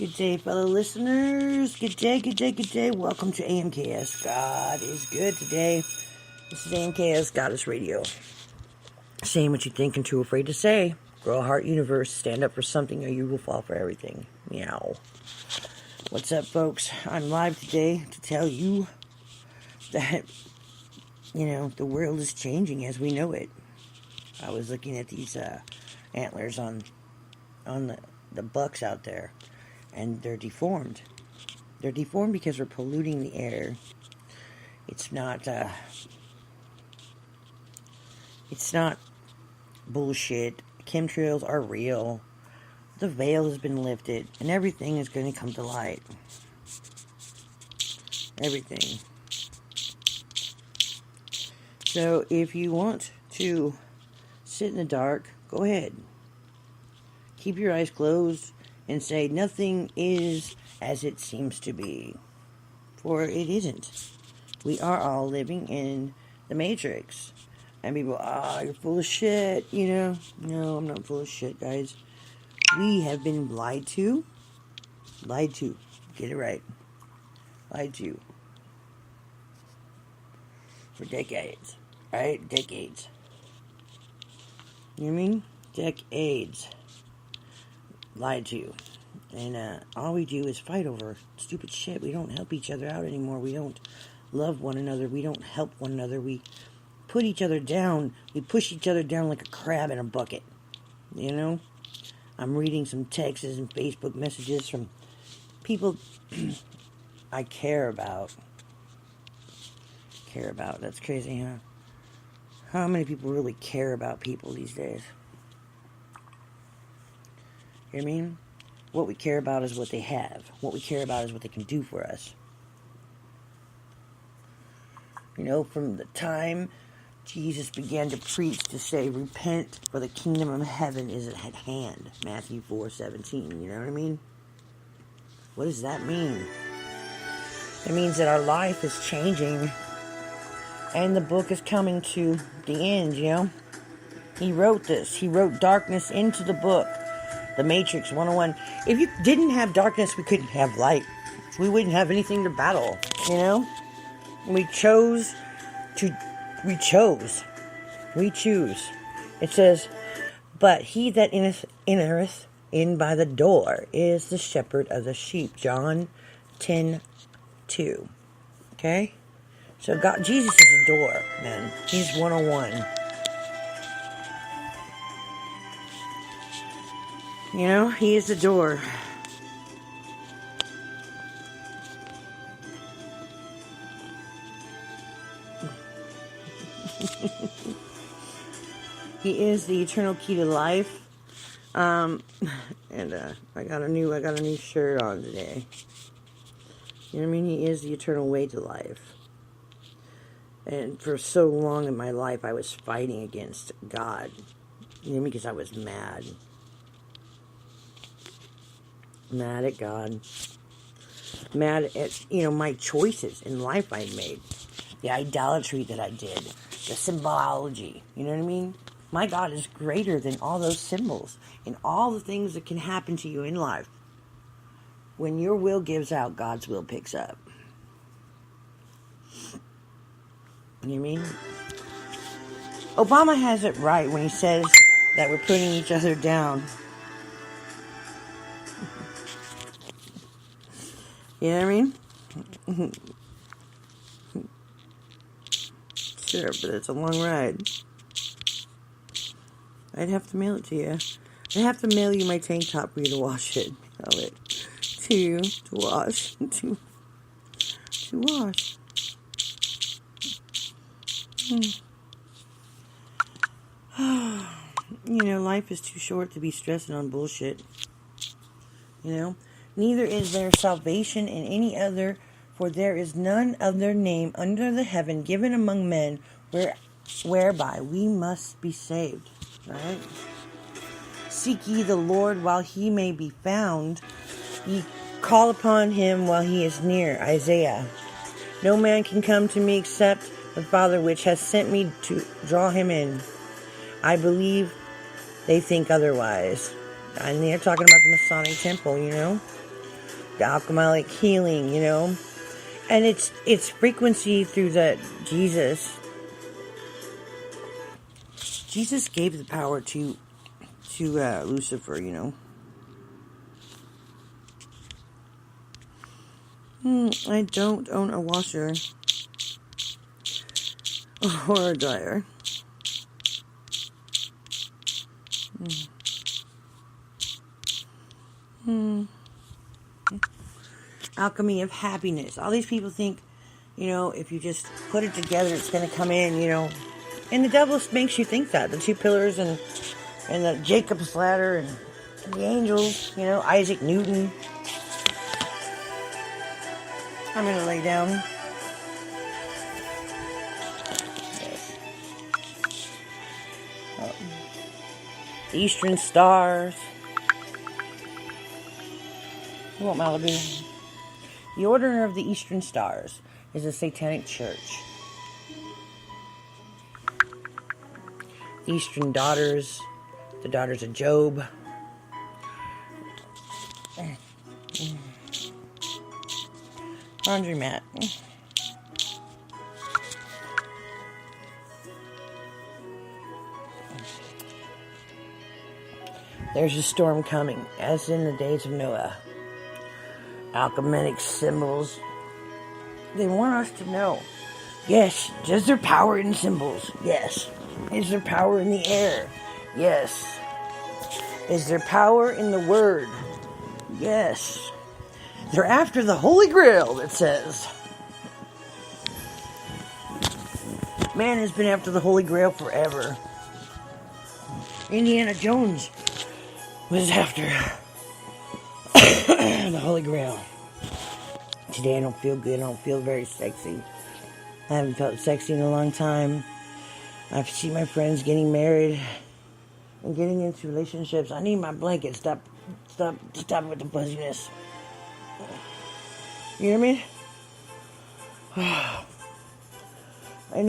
Good day, fellow listeners. Good day, good day, good day. Welcome to AMKS. God is good today. This is AMKS Goddess Radio. Saying what you think and too afraid to say. Grow a heart universe. Stand up for something or you will fall for everything. Meow. What's up, folks? I'm live today to tell you that, the world is changing as we know it. I was looking at these antlers on the bucks out there. And they're deformed. They're deformed because we're polluting the air. It's not bullshit. Chemtrails are real. The veil has been lifted, and everything is going to come to light. Everything. So if you want to sit in the dark, go ahead. Keep your eyes closed and say nothing is as it seems to be. For it isn't. We are all living in the Matrix. And people, you're full of shit, No, I'm not full of shit, guys. We have been lied to. Lied to. Get it right. Lied to. For decades. Right? Decades. You know what I mean? Decades. Lied to. And all we do is fight over stupid shit. We don't help each other out anymore. We don't love one another. We don't help one another. We put each other down. We push each other down like a crab in a bucket. I'm reading some texts and Facebook messages from people I care about. Care about. That's crazy, huh? How many people really care about people these days? You know what I mean? What we care about is what they have. What we care about is what they can do for us. From the time Jesus began to preach to say, repent for the kingdom of heaven is at hand. Matthew 4:17. You know what I mean? What does that mean? It means that our life is changing and the book is coming to the end, He wrote this. He wrote darkness into the book. The Matrix 101. If you didn't have darkness, we couldn't have light. We wouldn't have anything to battle, We choose. We choose. It says, but he that entereth in by the door is the shepherd of the sheep. John 10:2. Okay? So Jesus is the door, man. He's 101. He is the door. He is the eternal key to life. And I got a new shirt on today. You know what I mean? He is the eternal way to life. And for so long in my life, I was fighting against God. Because I was mad. Mad at God. Mad at, my choices in life I made. The idolatry that I did. The symbology. You know what I mean? My God is greater than all those symbols. And all the things that can happen to you in life. When your will gives out, God's will picks up. You know what I mean? Obama has it right when he says that we're putting each other down. You know what I mean? Sure, but it's a long ride. I'd have to mail it to you. I'd have to mail you my tank top for you to wash it. Mail it to you to wash. To wash. Life is too short to be stressing on bullshit. Neither is there salvation in any other, for there is none other name under the heaven given among men whereby we must be saved. Right? Seek ye the Lord while he may be found. Ye call upon him while he is near. Isaiah. No man can come to me except the Father which has sent me to draw him in. I believe they think otherwise. And they're talking about the Masonic Temple, alchemic healing, and it's frequency through the Jesus gave the power to Lucifer, I don't own a washer or a dryer. Alchemy of happiness. All these people think, if you just put it together, it's going to come in, And the devil makes you think that. The two pillars and the Jacob's ladder and the angels, Isaac Newton. I'm going to lay down. Yes. The Eastern Stars. You want Malibu? The Order of the Eastern Stars is a satanic church. The Eastern Daughters, the Daughters of Job. Laundromat. There's a storm coming, as in the days of Noah. Alchemic symbols. They want us to know. Yes. Is there power in symbols? Yes. Is there power in the air? Yes. Is there power in the word? Yes. They're after the Holy Grail, it says. Man has been after the Holy Grail forever. Indiana Jones was after the Holy Grail. Today I don't feel good. I don't feel very sexy. I haven't felt sexy in a long time. I've seen my friends getting married and getting into relationships. I need my blanket. Stop with the fuzziness. You know what I mean? And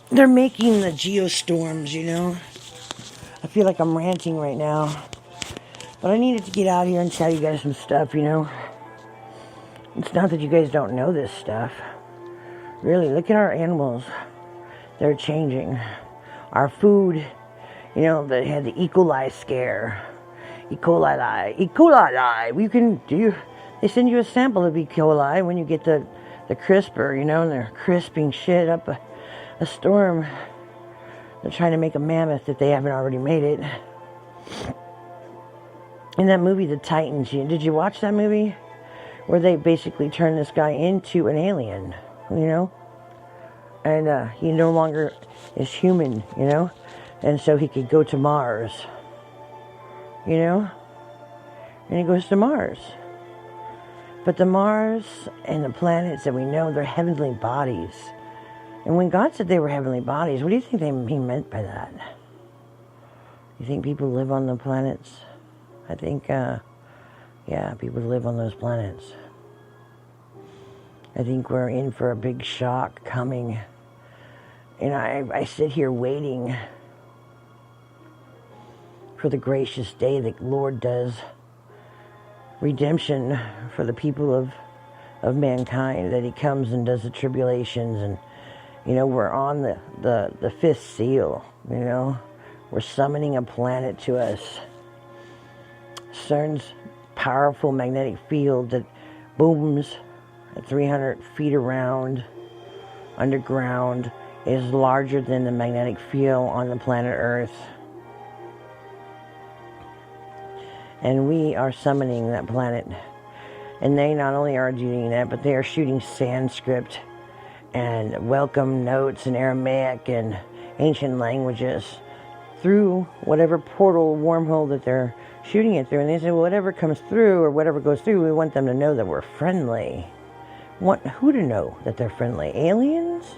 they're making the geostorms, I feel like I'm ranting right now. But I needed to get out here and tell you guys some stuff, It's not that you guys don't know this stuff. Really, look at our animals. They're changing. Our food, they had the E. coli scare. E. coli. They send you a sample of E. coli when you get the CRISPR, and they're crisping shit up a storm. They're trying to make a mammoth if they haven't already made it. In that movie, The Titans, did you watch that movie? Where they basically turn this guy into an alien, And he no longer is human, And so he could go to Mars, And he goes to Mars. But the Mars and the planets that we know, they're heavenly bodies. And when God said they were heavenly bodies, what do you think he meant by that? You think people live on the planets? I think, people live on those planets. I think we're in for a big shock coming. And I sit here waiting for the gracious day that Lord does redemption for the people of mankind, that he comes and does the tribulations. And, we're on the fifth seal, We're summoning a planet to us. CERN's powerful magnetic field that booms at 300 feet around underground is larger than the magnetic field on the planet Earth. And we are summoning that planet. And they not only are doing that, but they are shooting Sanskrit and welcome notes in Aramaic and ancient languages through whatever portal wormhole that they're shooting it through. And they say, well, whatever comes through or whatever goes through, we want them to know that we're friendly. Want who to know that they're friendly? Aliens?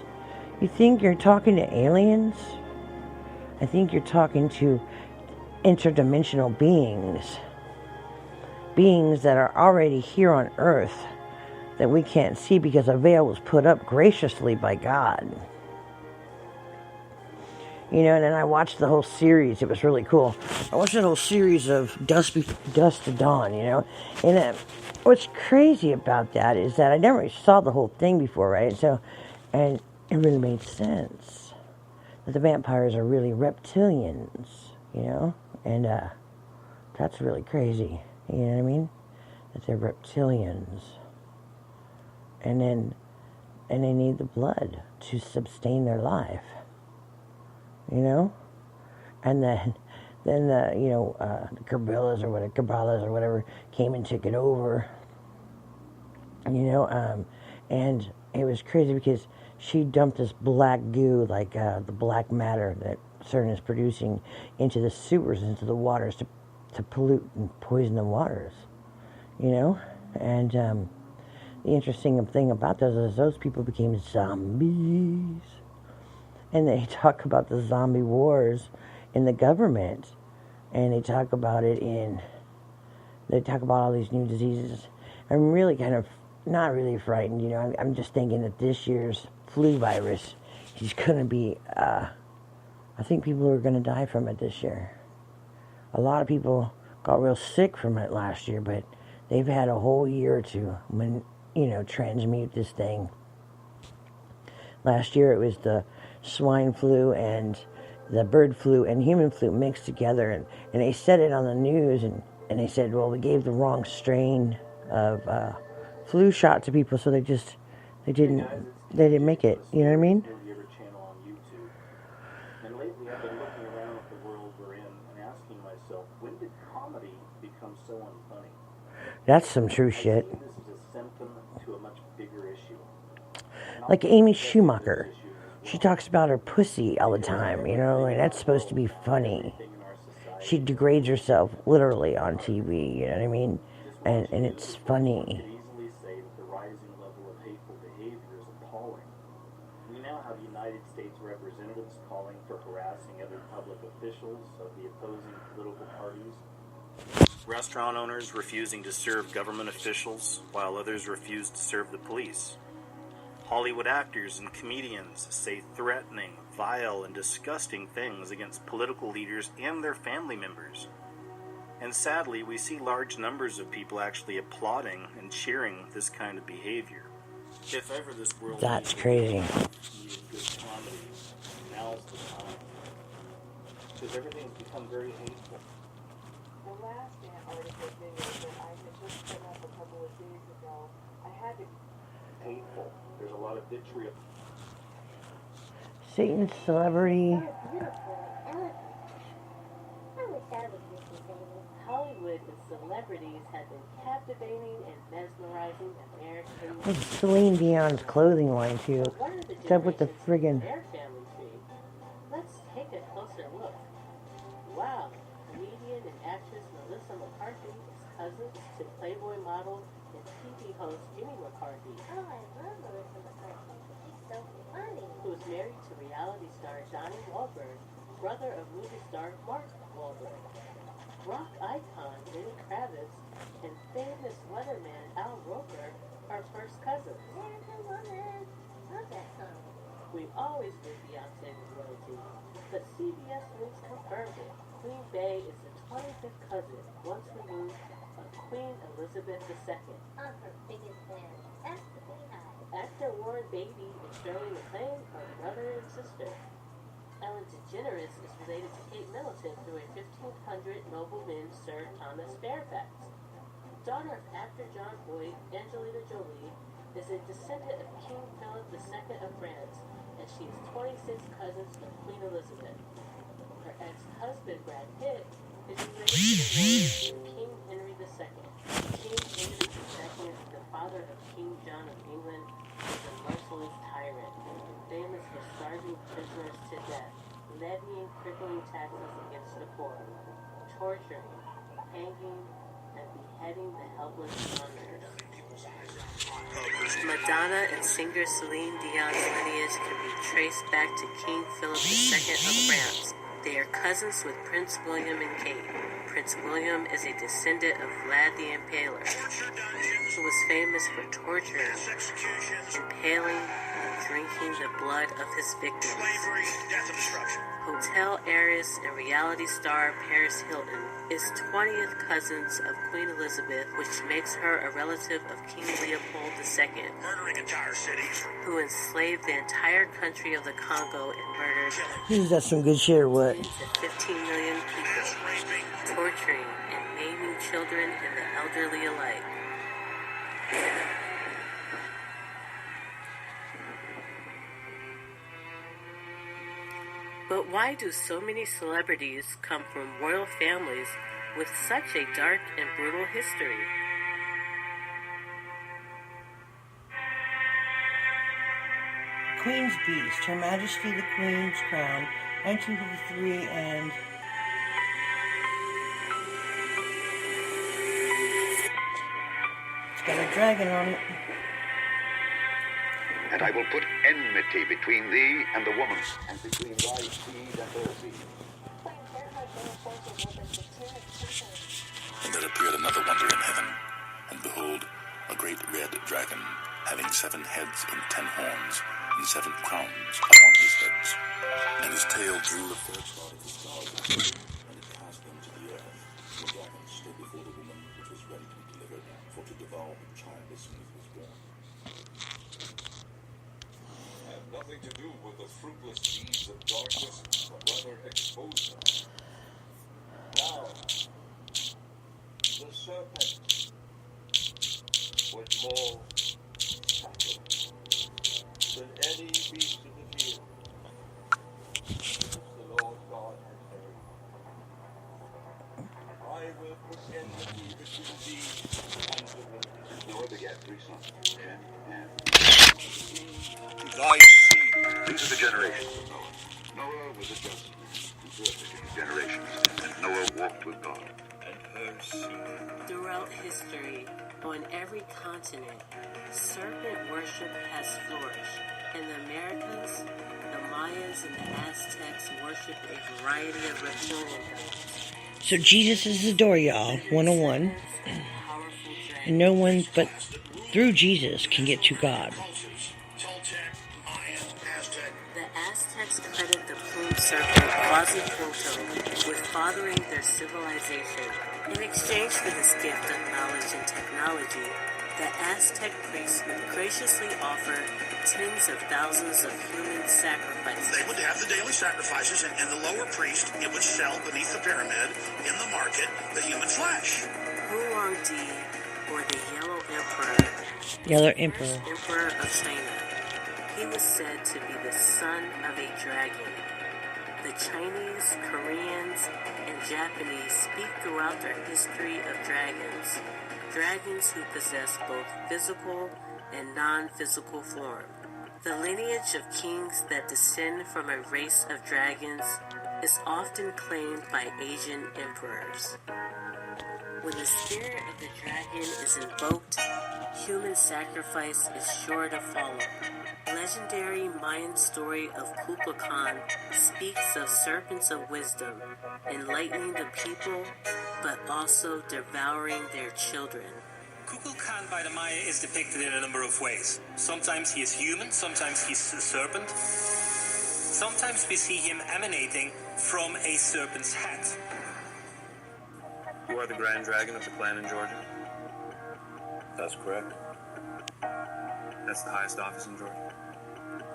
You think you're talking to aliens? I think you're talking to interdimensional beings. Beings that are already here on Earth that we can't see because a veil was put up graciously by God. You know, and then I watched the whole series. It was really cool. I watched the whole series of Dusk to Dawn, you know. And what's crazy about that is that I never saw the whole thing before, right? So, and it really made sense that the vampires are really reptilians, you know. And that's really crazy. You know what I mean? That they're reptilians. And they need the blood to sustain their life. You know? And then the, you know, the Cabrillas or whatever came and took it over. You know, and it was crazy because she dumped this black goo, like the black matter that CERN is producing, into the sewers, into the waters to pollute and poison the waters. You know? And the interesting thing about those is those people became zombies. And they talk about the zombie wars in the government. And they talk about it they talk about all these new diseases. I'm really kind of not really frightened, you know. I'm just thinking that this year's flu virus is going to be, I think people are going to die from it this year. A lot of people got real sick from it last year, but they've had a whole year to, you know, transmute this thing. Last year it was the swine flu and the bird flu and human flu mixed together, and they said it on the news, and they said, well, we gave the wrong strain of flu shot to people, so they didn't make it. You know what I mean? And lately I've been looking around at the world we're in and asking myself, when did comedy become so unfunny? That's some true shit. I see this as a symptom to a much bigger issue. Like Amy Schumacher. She talks about her pussy all the time, you know, and that's supposed to be funny. She degrades herself literally on TV, you know what I mean? And it's funny. You could easily say that the rising level of hateful behavior is appalling. We now have United States representatives calling for harassing other public officials of the opposing political parties. Restaurant owners refusing to serve government officials, while others refuse to serve the police. Hollywood actors and comedians say threatening, vile, and disgusting things against political leaders and their family members. And sadly, we see large numbers of people actually applauding and cheering this kind of behavior. If ever this world That's crazy. needed good comedy, now's the time. Because everything's become very hateful. The last article video that I had just put up a couple of days ago, I had to... Hateful. There's a lot of vitriol. Satan's celebrity. Hollywood and celebrities have been captivating and mesmerizing Americans. With Celine Dion's clothing line, too. What's up with the friggin'... Their family tree. Let's take a closer look. Wow, comedian and actress Melissa McCarthy is cousins to Playboy model and TV host Jimmy McCarthy. Oh, I love Melissa McCarthy. She's so funny. Who is married to reality star Donnie Wahlberg, brother of movie star Mark Wahlberg. Rock icon Lenny Kravitz and famous weatherman Al Roker are first cousins. American Woman. Love that song. We've always been Beyonce with royalty, but CBS News confirmed it. Queen Bey is the 25th cousin, once removed, of Queen Elizabeth II. I'm her biggest fan. That's the thing Actor Warren Beatty and Shirley MacLaine are brother and sister. Ellen DeGeneres is related to Kate Middleton through a 1500 nobleman Sir Thomas Fairfax. Daughter of actor John Boyd, Angelina Jolie is a descendant of King Philip II of France, and she is 26 cousins of Queen Elizabeth. Her ex-husband, Brad Pitt, is related to the warrior King Henry II. King Henry II, the father of King John of England, was a merciless tyrant, famous for starving prisoners to death, levying crippling taxes against the poor, torturing, hanging, and beheading the helpless commoners. Madonna and singer Celine Dion's lineage can be traced back to King Philip II of France. They are cousins with Prince William and Kate. Prince William is a descendant of Vlad the Impaler, who was famous for torture, impaling, and drinking the blood of his victims. Slavery, death, and destruction. Hotel heiress and reality star Paris Hilton is 20th cousins of Queen Elizabeth, which makes her a relative of King Leopold II, Murdering entire cities. who enslaved the entire country of the Congo and murdered Is that some good shit or what? to 15 million people, Mass raping. torturing and maiming children and the elderly alike. But why do so many celebrities come from royal families with such a dark and brutal history? Queen's Beast, Her Majesty the Queen's Crown, 1953, and it's got a dragon on it. And I will put enmity between thee and the woman, and between thy seed and her seed. And there appeared another wonder in heaven, and behold, a great red dragon, having 7 heads and 10 horns, and 7 crowns upon his heads. And his tail drew a third part of his stars, and it cast them to the earth. And the dragon stood before the woman which was ready to be delivered, for to devour the child as soon as it was born. Have nothing to do with the fruitless deeds of darkness, but rather expose them. Now, the serpent was more subtle than any beast of the field which the Lord God has made. I will put enmity between thee and the woman. Noah begat 3 sons, Shem, Ham. To thy seed. These are the generations of Noah. Noah was a just man, and perfect in his generations, and Noah walked with God. And her seed. Throughout history, on every continent, serpent worship has flourished. In the Americas, the Mayas and the Aztecs worship a variety of reptilian gods. So Jesus is the door, y'all, 101. Powerful And no one but through Jesus can get to God. Toltec, Mayan, Aztec. The Aztecs credit the plumed serpent Quetzalcoatl with fathering their civilization. In exchange for this gift of knowledge and technology, the Aztec priests would graciously offer tens of thousands of human sacrifices. They would have the daily sacrifices, and the lower priest, it would sell beneath the pyramid in the market the human flesh. Huangdi, or the Yellow Emperor, Yellow Emperor. Emperor of China. He was said to be the son of a dragon. The Chinese, Koreans, and Japanese speak throughout their history of dragons. Dragons who possess both physical and non-physical form. The lineage of kings that descend from a race of dragons is often claimed by Asian emperors. When the spirit of the dragon is invoked, human sacrifice is sure to follow. Legendary Mayan story of Kukulkan speaks of serpents of wisdom, enlightening the people, but also devouring their children. Kukulkan by the Maya is depicted in a number of ways. Sometimes he is human, sometimes he's a serpent. Sometimes we see him emanating from a serpent's head. You are the Grand Dragon of the clan in Georgia? That's correct. That's the highest office in Georgia?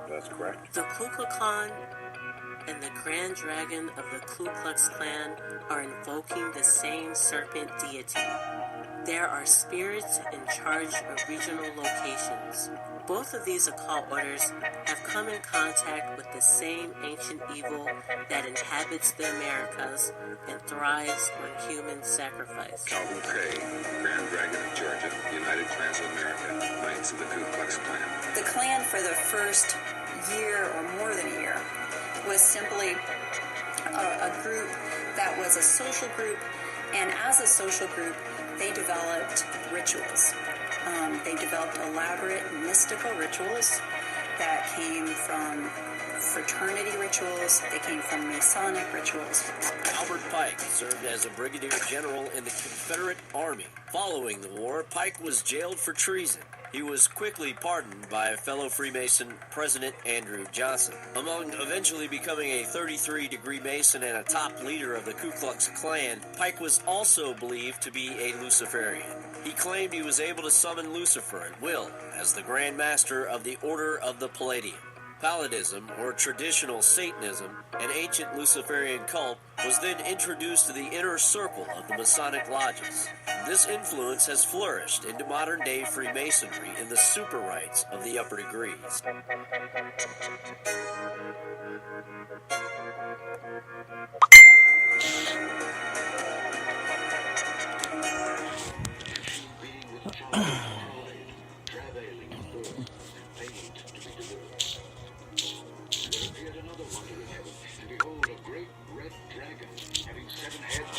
That's correct. The Kukulkan and the Grand Dragon of the Ku Klux Klan are invoking the same serpent deity. There are spirits in charge of regional locations. Both of these occult orders have come in contact with the same ancient evil that inhabits the Americas and thrives on human sacrifice. Calvin Craig, Grand Dragon of Georgia, United Klans of America, Knights of the Ku Klux Klan. The Klan for the first year or more than a year was simply a group that was a social group, and as a social group, they developed rituals. They developed elaborate mystical rituals that came from fraternity rituals, they came from Masonic rituals. Albert Pike served as a brigadier general in the Confederate Army. Following the war, Pike was jailed for treason. He was quickly pardoned by fellow Freemason President Andrew Johnson. Among eventually becoming a 33-degree Mason and a top leader of the Ku Klux Klan, Pike was also believed to be a Luciferian. He claimed he was able to summon Lucifer at will as the Grand Master of the Order of the Palladium. Palladism, or traditional Satanism, an ancient Luciferian cult, was then introduced to the inner circle of the Masonic lodges. This influence has flourished into modern-day Freemasonry in the super rites of the upper degrees.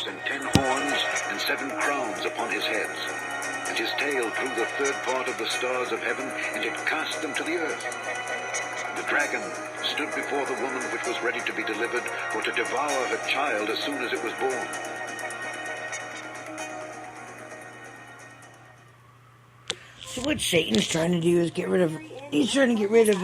And 10 horns and 7 crowns upon his heads, and his tail drew the third part of the stars of heaven, and it cast them to the earth. The dragon stood before the woman which was ready to be delivered, for to devour her child as soon as it was born. So what Satan's trying to do is he's trying to get rid of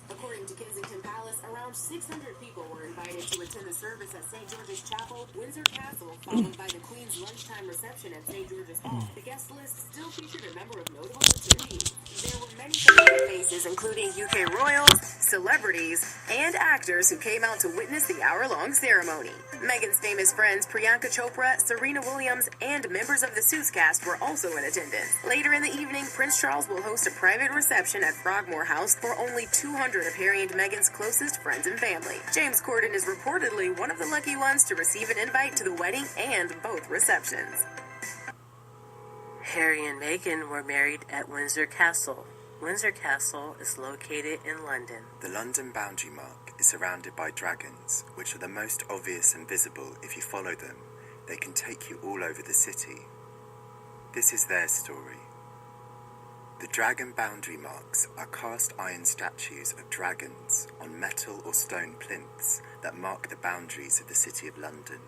According to Kensington Palace, around 600 people were invited to attend the service at St. George's Chapel, Windsor Castle, followed by the Queen's lunchtime reception at St. George's Hall. The guest list still featured a number of notable attendees. There were many familiar faces, including UK royals, celebrities, and actors who came out to witness the hour-long ceremony. Meghan's famous friends Priyanka Chopra, Serena Williams, and members of the Suits cast were also in attendance. Later in the evening, Prince Charles will host a private reception at Frogmore House for only 200 of Harry and Meghan's closest friends and family. James Corden is reportedly one of the lucky ones to receive an invite to the wedding and both receptions. Harry and Meghan were married at Windsor Castle. Windsor Castle is located in London. The London boundary mark is surrounded by dragons, which are the most obvious and visible if you follow them. They can take you all over the city. This is their story. The dragon boundary marks are cast iron statues of dragons on metal or stone plinths that mark the boundaries of the City of London.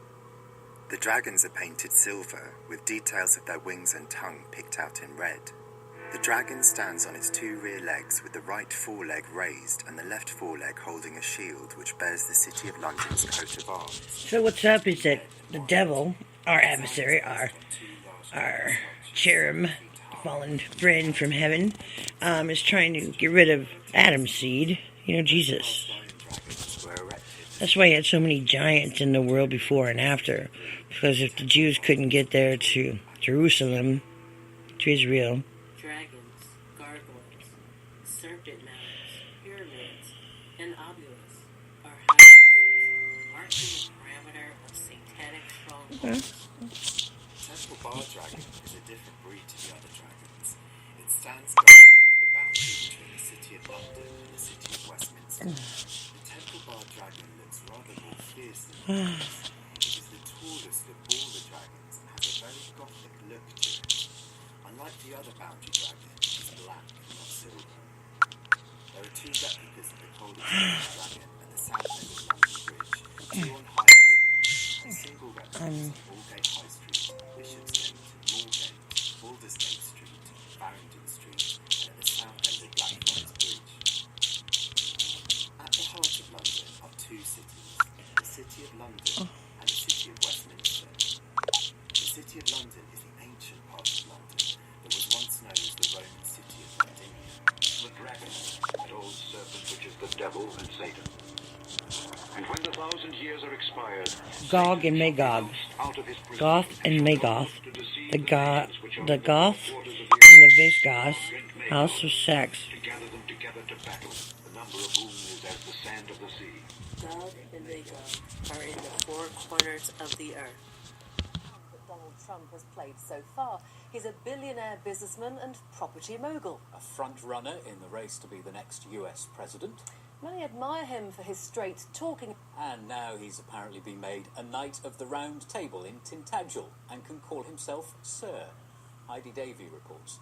The dragons are painted silver, with details of their wings and tongue picked out in red. The dragon stands on its 2 rear legs with the right foreleg raised and the left foreleg holding a shield which bears the City of London's coat of arms. So what's up is that the devil, our adversary, our cherub, fallen friend from heaven, is trying to get rid of Adam's seed, Jesus. That's why he had so many giants in the world before and after, because if the Jews couldn't get there to Jerusalem, to Israel, Dragons, gargoyles, serpent mounds, pyramids, and obelisks are high marking the parameter of satanic strongholds. Temple Bar Dragon is a different breed to the other dragons. It stands guard over the boundary between the City of London and the City of Westminster. The Temple Bar Dragon looks rather more fierce than the others. It is the tallest of all the dragons and has a very gothic look to it. Unlike the other boundary dragon, it is black and not silver. There are 2 replicas of the Coldest Dragon at the south end of London Bridge, 2 on High Holborn, and single replicas on Aldgate High Street, Bishopsgate, Moorgate, Aldersgate Street, Farringdon Street, and at the south end of Blackfriars Bridge. At the heart of London are 2 cities, the City of London and the City of Westminster. The City of London is the ancient part of London that was once known as the Roman city of Londinia. The dragon, that old serpent which is the devil and Satan. And when the 1,000 years are expired, Gog and Magog, Goth and Magog, the Goth and the Visigoths, house of sex. to gather them together to battle, the number of whom is as the sand of the sea. Gog and Magog are in the 4 corners of the earth. That Donald Trump has played so far. He's a billionaire businessman and property mogul. A front-runner in the race to be the next US president. Many admire him for his straight talking. And now he's apparently been made a Knight of the Round Table in Tintagel and can call himself Sir. Heidi Davey reports.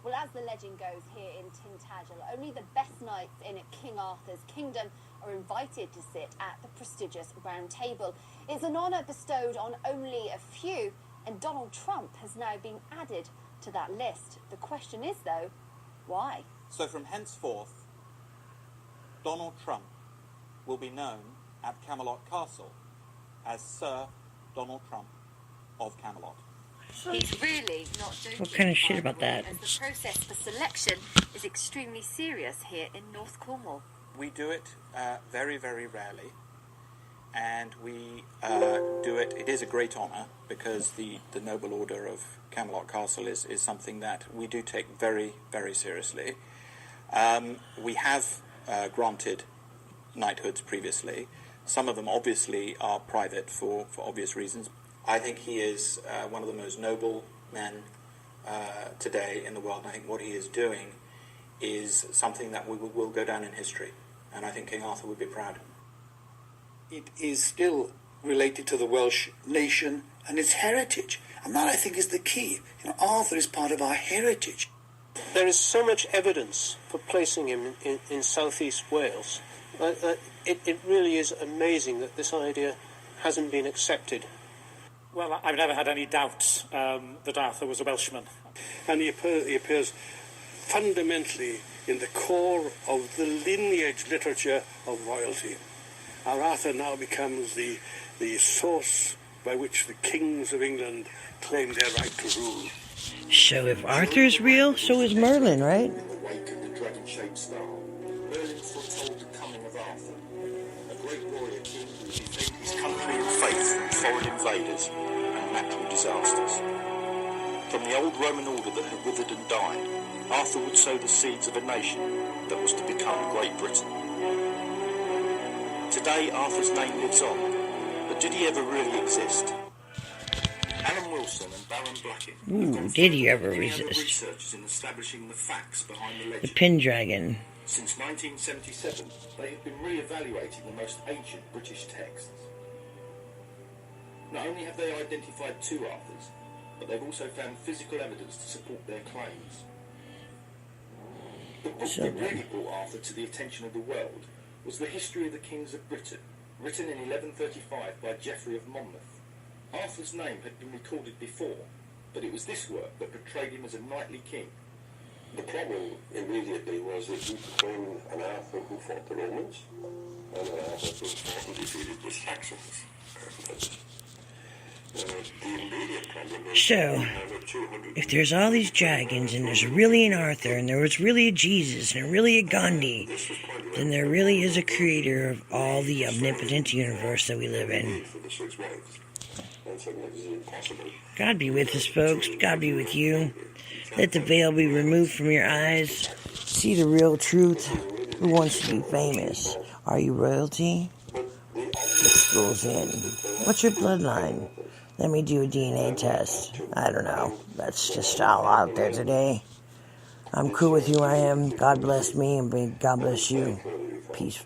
Well, as the legend goes here in Tintagel, only the best knights in King Arthur's kingdom are invited to sit at the prestigious Round Table. It's an honour bestowed on only a few, and Donald Trump has now been added to that list. The question is, though, why? So from henceforth, Donald Trump will be known at Camelot Castle as Sir Donald Trump of Camelot. He's really not joking. What kind of shit about that? As the process for selection is extremely serious here in North Cornwall. We do it very, very rarely, and we do it. It is a great honour because the Noble Order of Camelot Castle is something that we do take very, very seriously. We have granted knighthoods previously. Some of them obviously are private for obvious reasons. I think he is one of the most noble men today in the world. And I think what he is doing is something that will go down in history. And I think King Arthur would be proud. It is still related to the Welsh nation and its heritage. And that, I think, is the key. Arthur is part of our heritage. There is so much evidence for placing him in southeast Wales. It really is amazing that this idea hasn't been accepted. Well, I've never had any doubts that Arthur was a Welshman. And he appears fundamentally in the core of the lineage literature of royalty. Our Arthur now becomes the source by which the kings of England claim their right to rule. So if Arthur's real, so is Merlin, right? In the wake of the dragon-shaped star, Merlin foretold the coming of Arthur, a great warrior king who would defend his country and faith from foreign invaders and natural disasters. From the old Roman order that had withered and died, Arthur would sow the seeds of a nation that was to become Great Britain. Today, Arthur's name lives on, but did he ever really exist? Alan Wilson and Baron Blacking. Ooh, did he ever resist? resist? In establishing the facts behind the The legend. Pendragon. Since 1977, they have been re-evaluating the most ancient British texts. Not only have they identified two Arthurs, but they've also found physical evidence to support their claims. The book that really brought Arthur to the attention of the world was The History of the Kings of Britain, written in 1135 by Geoffrey of Monmouth. Arthur's name had been recorded before, but it was this work that portrayed him as a knightly king. The problem immediately was that you became an Arthur who fought the Romans and an Arthur who fought and defeated the Saxons. The immediate problem is So, if there's all these dragons, and there's really an Arthur, and there was really a Jesus, and really a Gandhi, then there really is a creator of all the omnipotent universe that we live in. God be with us, folks. God be with you. Let the veil be removed from your eyes. See the real truth. Who wants to be famous? Are you royalty? Let's goes in. What's your bloodline? Let me do a DNA test. I don't know. That's just all out there today. I'm cool with who I am. God bless me, and God bless you. Peace.